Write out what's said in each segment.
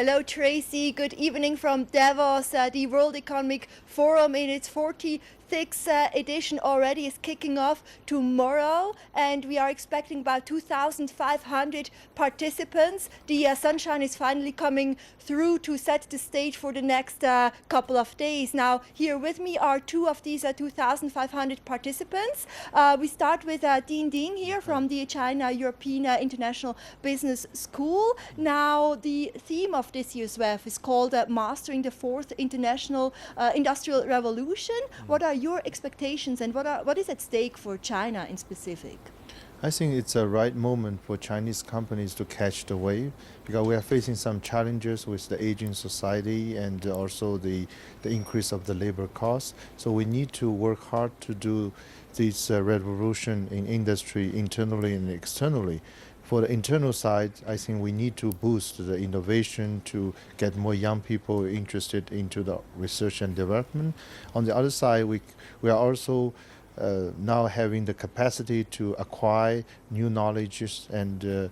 Hello, Tracy. Good evening from Davos. The World Economic Forum in its 46th edition already is kicking off tomorrow, and we are expecting about 2,500 participants. The sunshine is finally coming through to set the stage for the next couple of days. Now, here with me are two of these 2,500 participants. We start with Ding here from the China European International Business School. Now, the theme of this year's WEF is called Mastering the Fourth International Industrial Revolution. What are your expectations and what is at stake for China in specific? I think it's a right moment for Chinese companies to catch the wave because we are facing some challenges with the aging society and also the increase of the labor costs. So we need to work hard to do this revolution in industry internally and externally. For the internal side, I think we need to boost the innovation to get more young people interested into the research and development. On the other side, we are also now having the capacity to acquire new knowledges and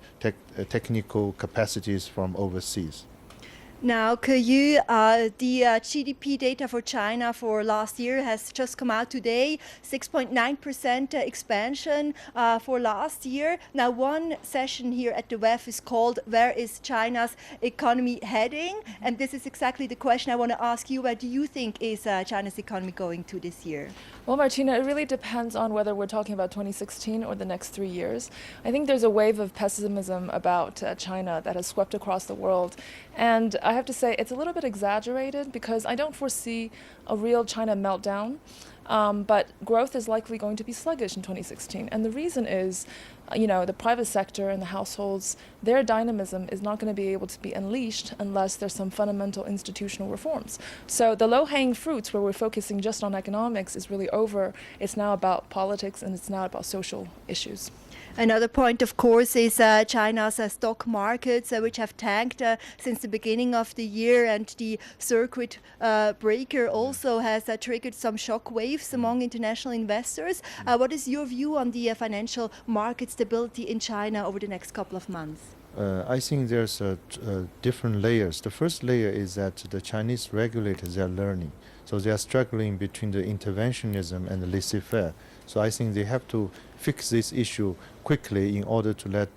technical capacities from overseas. Now, Keyu, the GDP data for China for last year has just come out today, 6.9% expansion for last year. Now, one session here at the WEF is called "Where is China's economy heading?" And this is exactly the question I want to ask you. Where do you think is China's economy going to this year? Well, Martina, it really depends on whether we're talking about 2016 or the next 3 years. I think there's a wave of pessimism about China that has swept across the world. And I have to say it's a little bit exaggerated because I don't foresee a real China meltdown. But growth is likely going to be sluggish in 2016. And the reason is, the private sector and the households, their dynamism is not going to be able to be unleashed unless there's some fundamental institutional reforms. So the low-hanging fruits where we're focusing just on economics is really over. It's now about politics and it's now about social issues. Another point, of course, is China's stock markets, which have tanked since the beginning of the year, and the circuit breaker also has triggered some shock waves among international investors. What is your view on the financial market stability in China over the next couple of months? I think there's different layers. The first layer is that the Chinese regulators are learning. So they are struggling between the interventionism and the laissez-faire. So I think they have to fix this issue quickly in order to let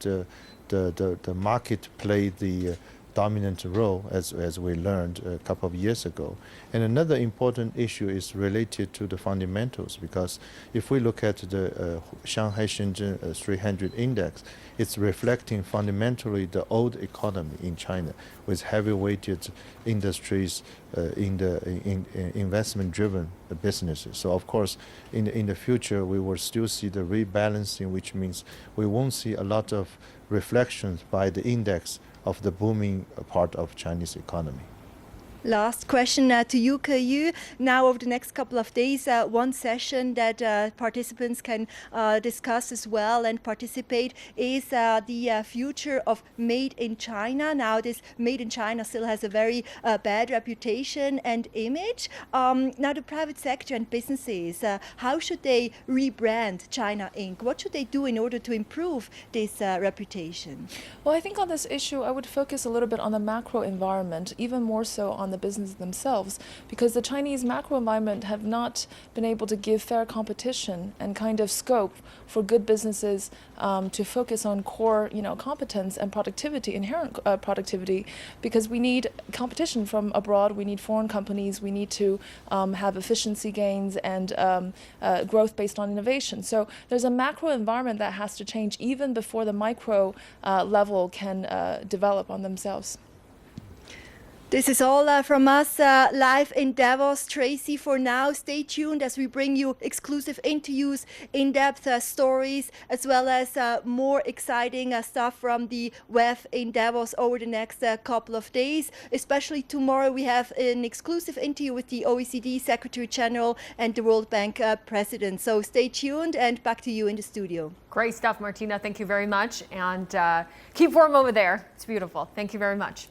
the market play the dominant role, as we learned a couple of years ago. And another important issue is related to the fundamentals, because if we look at the Shanghai Shenzhen 300 index, it's reflecting fundamentally the old economy in China with heavy-weighted industries in investment-driven businesses. So of course, in the future, we will still see the rebalancing, which means we won't see a lot of reflections by the index of the booming part of Chinese economy. Last question to you, Keyu. Now, over the next couple of days, one session that participants can discuss as well and participate is the future of Made in China. Now, this Made in China still has a very bad reputation and image. Now, the private sector and businesses, how should they rebrand China Inc.? What should they do in order to improve this reputation? Well, I think on this issue, I would focus a little bit on the macro environment, even more so on the business themselves, because the Chinese macro environment have not been able to give fair competition and kind of scope for good businesses to focus on core, competence and productivity, inherent productivity, because we need competition from abroad. We need foreign companies. We need to have efficiency gains and growth based on innovation. So there's a macro environment that has to change even before the micro level can develop on themselves. This is all from us live in Davos. Tracy, for now, stay tuned as we bring you exclusive interviews, in-depth stories, as well as more exciting stuff from the WEF in Davos over the next couple of days. Especially tomorrow, we have an exclusive interview with the OECD Secretary General and the World Bank President. So stay tuned, and back to you in the studio. Great stuff, Martina. Thank you very much. And keep warm over there. It's beautiful. Thank you very much.